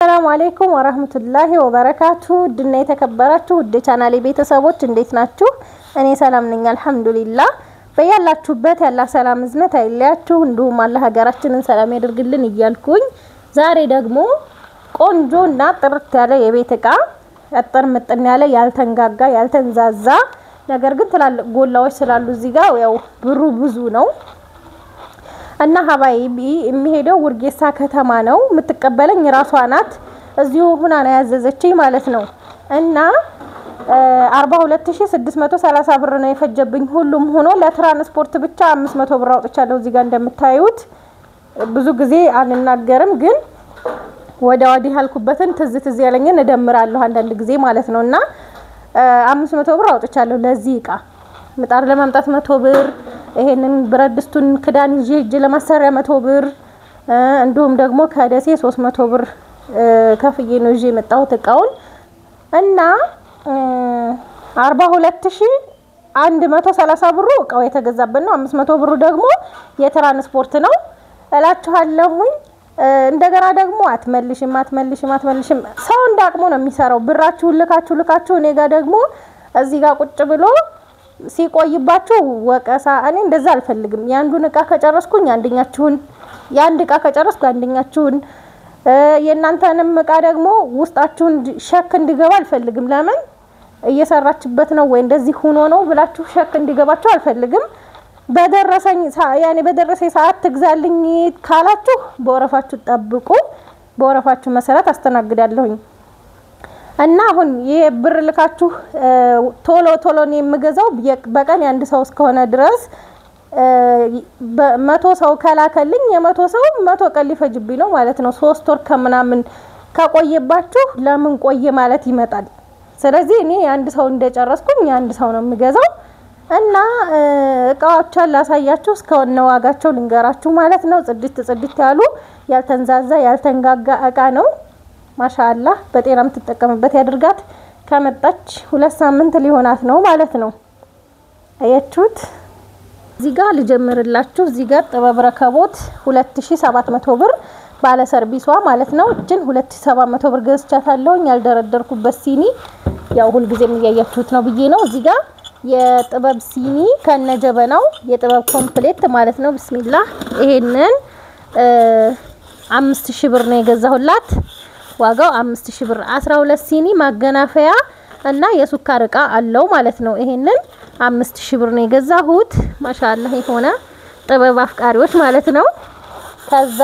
ሰላም አለይኩም ወራህመቱላሂ ወበረካቱ ድና የተከበራችሁ ውድ ቻናሌ ቤተሰቦች እንዴት ናችሁ? እኔ ሰላም ነኝ አልহামዱሊላህ። በያላችሁበት ያላ ሰላም እዝነት አይለያችሁ እንዲሁም አላህ ሀገራችንን ሰላም ያድርግልን እያልኩኝ ዛሬ ደግሞ ቆንጆና ጥርት ያለ የቤት እቃ አጥር ምጥን ያለ ያልተንጋጋ ያልተንዛዛ ነገር ግን ትላልቅ ጎላዎች ስላሉ እዚህ ጋር ያው ብሩ ብዙ ነው እና ሀባይቢ የሚሄደው ውርጌሳ ከተማ ነው የምትቀበለኝ ራሷ ናት እዚሁ ሆና ነው ያዘዘችኝ ማለት ነው እና 42630 ብር ነው የፈጀብኝ ሁሉም ሆኖ ለትራንስፖርት ብቻ 500 ብር አውጥቻለሁ እዚህ ጋር እንደምታዩት ብዙ ጊዜ አንናገርም ግን ወዲህ ያልኩበትን ትዝ ያለኝን እደምራለሁ አንዳንድ ጊዜ ማለት ነውና 500 ብር አውጥቻለሁ ለዚህ እቃ ምጣድ ለማምጣት 100 ብር ይሄንን ብረድስቱን ክዳን ይዤ እጅ ለማሰሪያ 100 ብር እንዲሁም ደግሞ ከደሴ 300 ብር ከፍዬ ነው ይዤ መጣሁት እቃውን እና 42130 ብሩ እቃው የተገዛበት ነው 500 ብሩ ደግሞ የትራንስፖርት ነው እላችኋለሁኝ እንደገና ደግሞ አትመልሽም ሰው እንዳቅሙ ነው የሚሰራው ብራችሁ ልካችሁ እኔ ጋር ደግሞ እዚህ ጋር ቁጭ ብሎ ሲቆይባችሁ ወቀሳ እኔ እንደዛ አልፈልግም ያንዱን እቃ ከጨረስኩኝ ያንድ እቃ ከጨረስኩ አንደኛችሁን የናንተንም እቃ ደግሞ ውስጣችሁን ሸክ እንዲገባ አልፈልግም ለምን እየሰራችበት ነው ወይ እንደዚህ ሆኖ ነው ብላችሁ ሸክ እንዲገባችሁ አልፈልግም በደረሰኝ ሰዓት ትግዛልኝ ካላችሁ በወረፋችሁ ጠብቁ በወረፋችሁ መሰረት አስተናግዳለሁኝ እና አሁን የብር ልካችሁ ቶሎ ነው የምገዛው በቀን አንድ ሰው እስከሆነ ድረስ በ100 ሰው ከላከልኝ የ100 ሰው 100 ቀን ሊፈጅብኝ ነው ማለት ነው 3 ወር ከመናምን ከቆየባችሁ ለምን ቆየ ማለት ይመጣል ስለዚህ እኔ አንድ ሰው እንደጨረስኩኝ አንድ ሰው ነው የምገዛው እና እቃዎችን ላሳያችሁ እስከሆነ ዋጋቸው ልንገራችሁ ማለት ነው ጽድት ያሉ ያልተንዛዛ ያልተንጋጋ እቃ ነው ማሻአላህ በጤናም ተጠቀምበት ያድርጋት ከመጣች 2 ሳምንት ሊሆናት ነው ማለት ነው አያችሁት እዚህ ጋር ልጀምርላችሁ እዚህ ጋር ጥበብ ረከቦት 2700 ብር ባለ ሰርቪሷ ማለት ነው እጅን 2700 ብር ገዝቻታለሁ ያልደረደርኩበት ሲኒ ያው ሁሉ ጊዜ የሚያያችሁት ነው ብዬ ነው እዚህ ጋር የጥበብ ሲኒ ከነጀበናው የጥበብ ኮምፕሌት ማለት ነው ቢስሚላህ ይሄንን 5000 ብር ነው የገዛሁላት ዋጋው 5000 ብር 12 ሲኒ ማገናፈያ እና የሱካር እቃ አለው ማለት ነው ይሄንን 5000 ብር ነው የገዛሁት ማሻአላህ የሆነ ጥበብ አፍቃሪዎች ማለት ነው ከዛ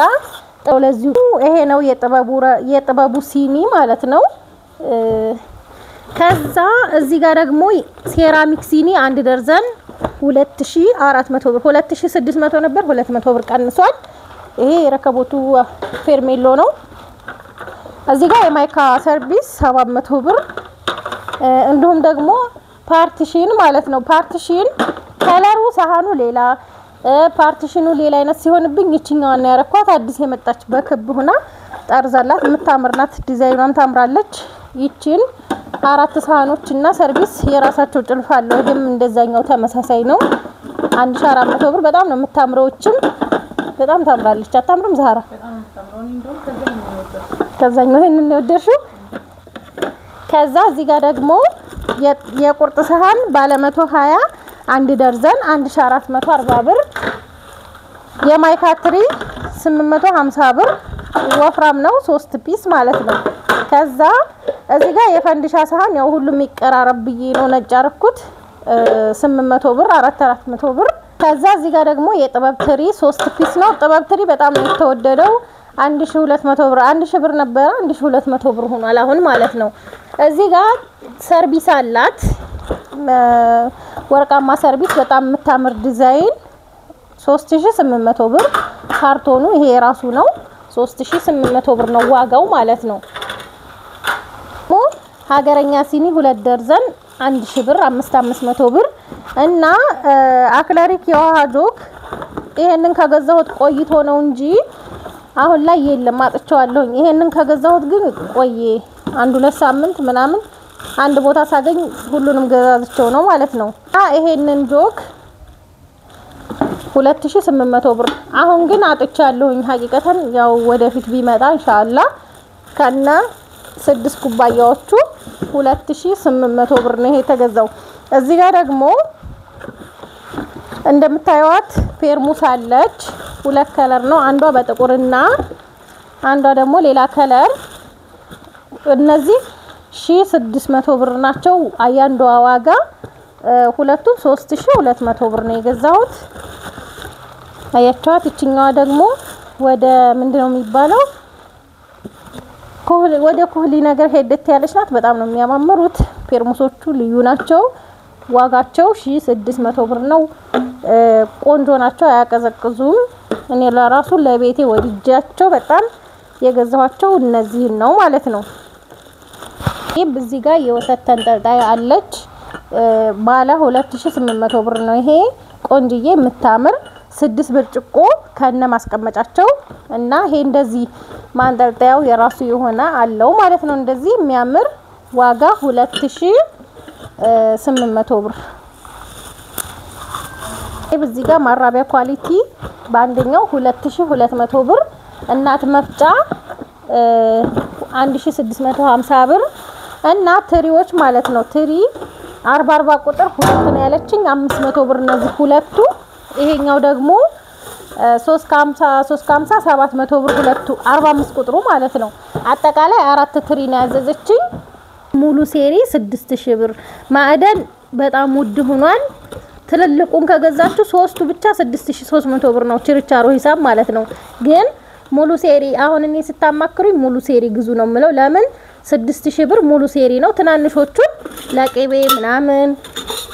ለዚሁ ይሄ ነው የጥበቡ ሲኒ ማለት ነው ከዛ እዚህ ጋር ደግሞ ሴራሚክ ሲኒ አንድ ደርዘን 2400 ብር 2600 ነበር 200 ብር ቀንሷል ይሄ የረከቦቱ ፌርሜሎ ነው እዚህ ጋር የማይካ ሰርቪስ 700 ብር እንዲሁም ደግሞ ፓርቲሽን ማለት ነው ፓርቲሽን ከለሩ ሳህኑ ሌላ ፓርቲሽኑ ሌላ አይነት ሲሆንብኝ እቺኛዋን ያረኳት አዲስ የመጣች በክብ ሆና ጠርዛላት የምታምርናት ዲዛይኗም ታምራለች ይቺን 4 ሳህኖችና ሰርቪስ የራሳቸው ጭልፋ አለው ግን እንደዛኛው ተመሳሳይ ነው 1400 ብር በጣም ነው የምታምረው እቺም በጣም ታምራለች አታምርም ዛራ በጣም ታምራው እንደው ከዛኛው ይሄንን ነው ወደሽው ከዛ እዚህ ጋር ደግሞ የቁርጥ ሰሃን ባለ 120 አንድ ደርዘን 1440 ብር የማይካትሪ 850 ብር ወፍራም ነው 3 ፒስ ማለት ነው ከዛ እዚህ ጋር የፈንዲሻ ሰሃን ያው ሁሉም ይቀራረብ ብዬ ነው ነጭ አርኩት 800 ብር 4400 ብር ከዛ እዚህ ጋር ደግሞ የጥበብ ትሪ 3 ፒስ ነው ጥበብ ትሪ በጣም ነው የተወደደው 1200 ብር 1000 ብር ነበር 1200 ብር ሆኗል አሁን ማለት ነው እዚህ ጋር ሰርቪስ አላት ወርቃማ ሰርቪስ በጣም የምታምር ዲዛይን 3800 ብር ካርቶኑ ይሄ ራሱ ነው 3800 ብር ነው ዋጋው ማለት ነው ሀገረኛ ሲኒ 2 ደርዘን 1000 ብር 5500 ብር እና አክለሪክ የውሃ ጆክ ይሄንን ከገዛሁት ቆይቶ ነው እንጂ አሁን ላይ የለም አጥቻለሁ ይሄንን ከገዛሁት ግን ቆየ 1-2 ሳምንት ምናምን አንድ ቦታ ሳገኝ ሁሉንም ገዛዝቸው ነው ማለት ነው ይሄንን ጆክ 2800 ብር አሁን ግን አጥቻለሁ ሀቂቀተን ያው ወደፊት ቢመጣ ኢንሻአላህ ከና 6 ኩባያዎቹ 2800 ብር ነው የተገዛው። እዚህ ጋር ደግሞ እንደምታዩት ፔርሙስ አለች። ሁለት ከለር ነው፣ አንዷ በጥቁርና አንዷ ደግሞ ሌላ ከለር። እነዚህ 1600 ብር ናቸው። አያንዷ ዋጋ ሁለቱ 3200 ብር ነው የገዛሁት። አያቻት እቺኛዋ ደግሞ ወደ ምንድነው የሚባለው ወደ ኮህሊ ነገር ሄደት ያለች ናት። በጣም ነው የሚያማምሩት። ፔርሙሶቹ ልዩ ናቸው። ዋጋቸው 1600 ብር ነው። ቆንጆ ናቸው፣ አያቀዘቅዙም። እኔ ለራሱ ለቤቴ ወድጃቸው በጣም የገዛኋቸው እነዚህ ነው ማለት ነው። እዚህ ጋር የወተት ተንጠልጣይ አለች። ባለ 2800 ብር ነው። ይሄ ቆንጅዬ የምታምር 6 ብርጭቆ ከነ ማስቀመጫቸው እና ይሄ እንደዚህ ማንጠልጠያው የራሱ የሆነ አለው ማለት ነው። እንደዚህ የሚያምር ዋጋ 2800 ብር። እዚህ ጋር ማራቢያ ኳሊቲ በአንደኛው 2200 ብር። እናት መፍጫ 1650 ብር እና ትሪዎች ማለት ነው። ትሪ 40 ቁጥር ሁለት ነው ያለችኝ 500 ብር እነዚህ ሁለቱ። ይሄኛው ደግሞ 350 700 ብር ሁለቱ 45 ቁጥሩ ማለት ነው። አጠቃላይ 4 ትሪ ነው ያዘዘችኝ። ሙሉ ሴሪ 6000 ብር። ማዕደን በጣም ውድ ሆኗል። ትልልቁን ከገዛችሁ ሶስቱ ብቻ 6300 ብር ነው ችርቻሮ ሂሳብ ማለት ነው። ግን ሙሉ ሴሪ አሁን እኔ ስታማክሩኝ ሙሉ ሴሪ ግዙ ነው የምለው። ለምን 6000 ብር ሙሉ ሴሪ ነው። ትናንሾቹን ለቅቤ ምናምን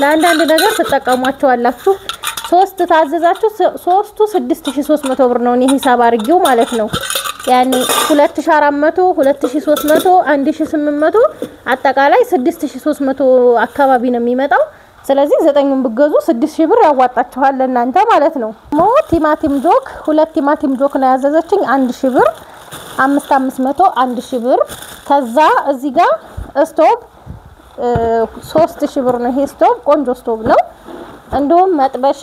ለአንዳንድ ነገር ተጠቀሟቸዋላችሁ። ሶስት ታዘዛችሁ ሶስቱ 6300 ብር ነው እኔ ሂሳብ አርጊው ማለት ነው። ያኔ 2400 2300 1800 አጠቃላይ 6300 አካባቢ ነው የሚመጣው። ስለዚህ 9ን ብገዙ 6000 ብር ያዋጣችኋል ለእናንተ ማለት ነው። ቲማቲም ጆክ ሁለት ቲማቲም ጆክ ነው ያዘዘችኝ 1000 ብር 5500 1000 ብር። ከዛ እዚህ ጋር ስቶቭ 3000 ብር ነው። ይሄ ስቶቭ ቆንጆ ስቶቭ ነው። እንደውም መጥበሻ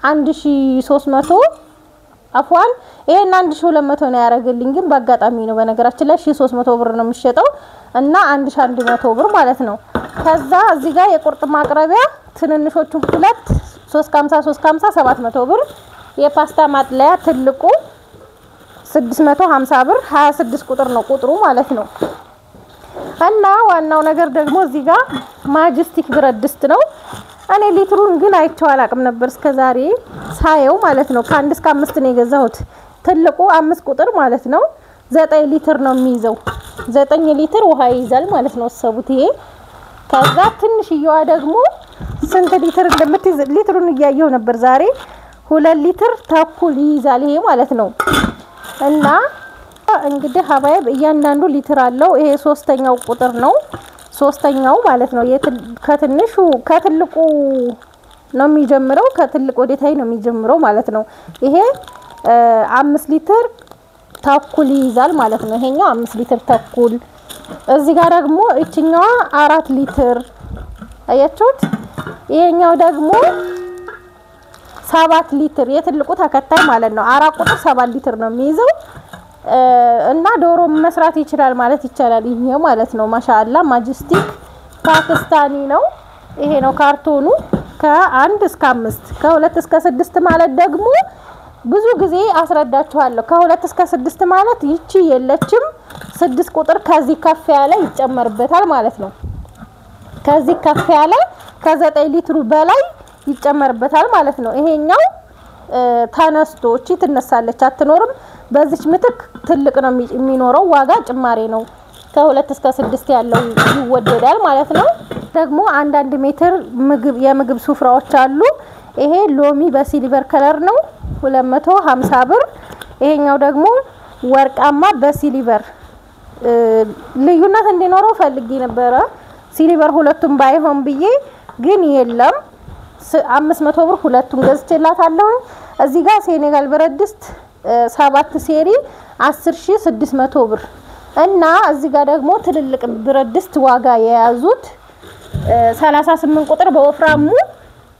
1300 አፏን ይሄን 1200 ነው ያረጋልኝ። ግን በአጋጣሚ ነው በነገራችን ላይ 1300 ብር ነው የሚሸጠው እና 1100 ብር ማለት ነው። ከዛ እዚህ ጋር የቁርጥ ማቅረቢያ ትንንሾቹ ሁለት 350 700 ብር። የፓስታ ማጥለያ ትልቁ 650 ብር 26 ቁጥር ነው ቁጥሩ ማለት ነው። እና ዋናው ነገር ደግሞ እዚህ ጋር ማጀስቲክ ብረት ድስት ነው። እኔ ሊትሩን ግን አይቼው አላቅም ነበር እስከዛሬ ሳየው ማለት ነው። ከ1 እስከ 5 ነው የገዛሁት። ትልቁ 5 ቁጥር ማለት ነው 9 ሊትር ነው የሚይዘው። 9 ሊትር ውሃ ይይዛል ማለት ነው። አሰቡት ይሄ። ከዛ ትንሽዬዋ ደግሞ ስንት ሊትር እንደምትይዝ ሊትሩን እያየው ነበር ዛሬ 2 ሊትር ተኩል ይይዛል ይሄ ማለት ነው። እና እንግዲህ ሀባይብ እያንዳንዱ ሊትር አለው። ይሄ 3ኛው ቁጥር ነው 3ኛው ማለት ነው። ከትንሹ ከትልቁ ነው የሚጀምረው፣ ከትልቁ ወደታይ ነው የሚጀምረው ማለት ነው። ይሄ 5 ሊትር ተኩል ይይዛል ማለት ነው። ይሄኛው 5 ሊትር ተኩል። እዚህ ጋር ደግሞ እቺኛዋ 4 ሊትር አያችሁት። ይሄኛው ደግሞ 7 ሊትር የትልቁ ተከታይ ማለት ነው። 4 ቁጥር 7 ሊትር ነው የሚይዘው እና ዶሮ መስራት ይችላል ማለት ይቻላል ይሄ ማለት ነው። ማሻአላ ማጀስቲክ ፓኪስታኒ ነው። ይሄ ነው ካርቶኑ። ከ1 እስከ 5 ከ2 እስከ 6 ማለት ደግሞ ብዙ ጊዜ አስረዳችኋለሁ። ከ2 እስከ 6 ማለት ይቺ የለችም 6 ቁጥር ከዚህ ከፍ ያለ ይጨመርበታል ማለት ነው። ከዚህ ከፍ ያለ ከ9 ሊትሩ በላይ ይጨመርበታል ማለት ነው። ይሄኛው ተነስቶ እቺ ትነሳለች አትኖርም። በዚች ምትክ ትልቅ ነው የሚኖረው። ዋጋ ጭማሪ ነው። ከ2 እስከ 6 ያለው ይወደዳል ማለት ነው። ደግሞ አንዳንድ ሜትር የምግብ ሱፍራዎች አሉ። ይሄ ሎሚ በሲልቨር ከለር ነው 250 ብር። ይሄኛው ደግሞ ወርቃማ በሲልቨር ልዩነት እንዲኖረው ፈልጌ ነበረ ሲልቨር ሁለቱም ባይሆን ብዬ ግን የለም 500 ብር ሁለቱን ገዝቼላታለሁ። እዚህ ጋር ሴኔጋል ብረት ድስት 7 ሴሪ 10600 ብር እና እዚህ ጋር ደግሞ ትልልቅ ብረት ድስት ዋጋ የያዙት 38 ቁጥር በወፍራሙ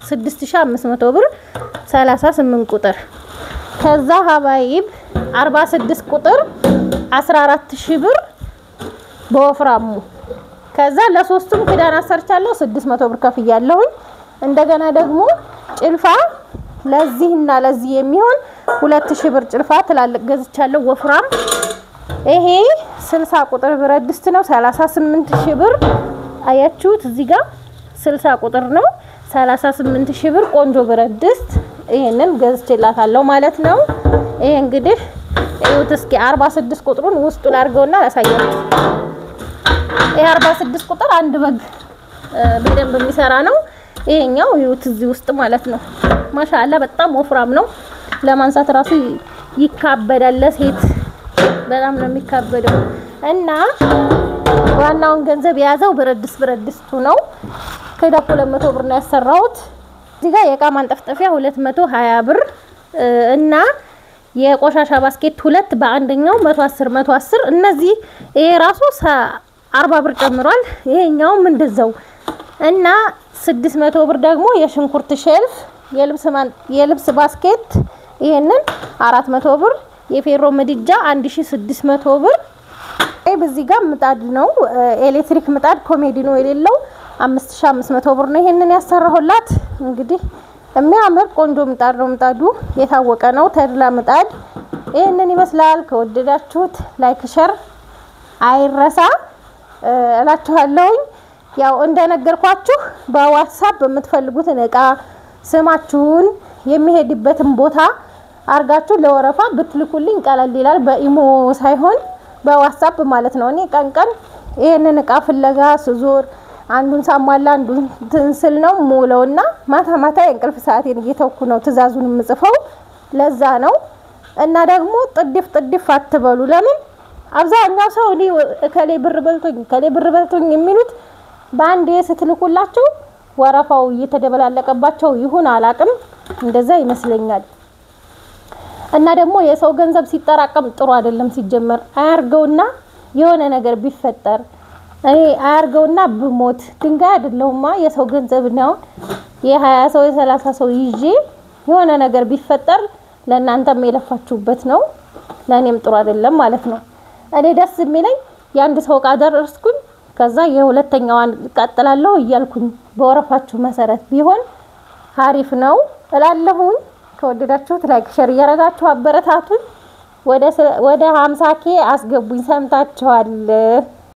6500 ብር 38 ቁጥር። ከዛ ሀባይብ 46 ቁጥር 14000 ብር በወፍራሙ ከዛ ለሶስቱም ክዳን አሰርቻለሁ 600 ብር ከፍያለሁ እንደገና ደግሞ ጭልፋ ለዚህና ለዚህ የሚሆን 2000 ብር ጭልፋ ትላልቅ ገዝቻለሁ ወፍራም ይሄ 60 ቁጥር ብረት ድስት ነው 38000 ብር አያችሁት እዚህ ጋር 60 ቁጥር ነው 38000 ብር ቆንጆ ብረት ድስት ይሄንን ገዝቼላታለሁ ማለት ነው ይሄ እንግዲህ እዩት እስኪ 46 ቁጥሩን ውስጡን አድርገውና ያሳያችሁ ይሄ 46 ቁጥር አንድ በግ በደንብ የሚሰራ ነው ይሄኛው እዩት እዚህ ውስጥ ማለት ነው ማሻአላ በጣም ወፍራም ነው ለማንሳት ራሱ ይካበዳል ለሴት በጣም ነው የሚካበደው እና ዋናውን ገንዘብ ያዘው ብረት ድስቱ ነው ከዳ 200 ብር ነው ያሰራሁት እዚህ ጋር የእቃ ማንጠፍጠፊያ 220 ብር እና የቆሻሻ ባስኬት 2 በአንደኛው 110 እነዚህ ይሄ ራሱ 40 ብር ጨምሯል ይሄኛው እንደዛው እና 600 ብር ደግሞ የሽንኩርት ሼልፍ የልብስ ባስኬት ይሄንን 400 ብር የፌሮ ምድጃ 1600 ብር በዚህ ጋር ምጣድ ነው ኤሌክትሪክ ምጣድ ኮሜዲኖ የሌለው 5500 ብር ነው ይሄንን ያሰራሁላት እንግዲህ የሚያምር ቆንጆ ምጣድ ነው ምጣዱ የታወቀ ነው ተድላ ምጣድ ይሄንን ይመስላል ከወደዳችሁት ላይክ ሼር አይረሳ እላችኋለሁ ያው እንደነገርኳችሁ በዋትስአፕ በምትፈልጉትን እቃ ስማችሁን የሚሄድበትን ቦታ አርጋችሁ ለወረፋ ብትልኩልኝ ቀለል ይላል በኢሞ ሳይሆን በዋትስአፕ ማለት ነው እኔ ቀን ይሄንን እቃ ፍለጋ ስዞር አንዱን ሳሟላ አንዱን ትንስል ነው ሙሉውና ማታ የእንቅልፍ ሰዓቴን እየተውኩ ነው ትዛዙን የምጽፈው ለዛ ነው እና ደግሞ ጥድፍ አትበሉ ለምን አብዛኛው ሰው እኔ ከሌ ብር በልቶኝ የሚሉት ባንዴ ስትልኩላቸው ወረፋው እየተደበላለቀባቸው ይሁን አላቅም እንደዛ ይመስለኛል እና ደግሞ የሰው ገንዘብ ሲጠራቀም ጥሩ አይደለም ሲጀመር አያርገውና የሆነ ነገር ቢፈጠር እኔ አያርገውና ብሞት ድንጋይ አይደለውማ የሰው ገንዘብ ነው የ20 ሰው የ30 ሰው ይዤ የሆነ ነገር ቢፈጠር ለእናንተም የለፋችሁበት ነው ለኔም ጥሩ አይደለም ማለት ነው እኔ ደስ የሚለኝ ያንድ ሰው ቃደርስኩኝ ከዛ የሁለተኛዋን ቀጥላለሁ እያልኩኝ በወረፋችሁ መሰረት ቢሆን አሪፍ ነው እላለሁኝ ከወደዳችሁት ላይክ ሼር ያረጋችሁ አበረታቱኝ ወደ 50k አስገቡኝ ሰምታችኋል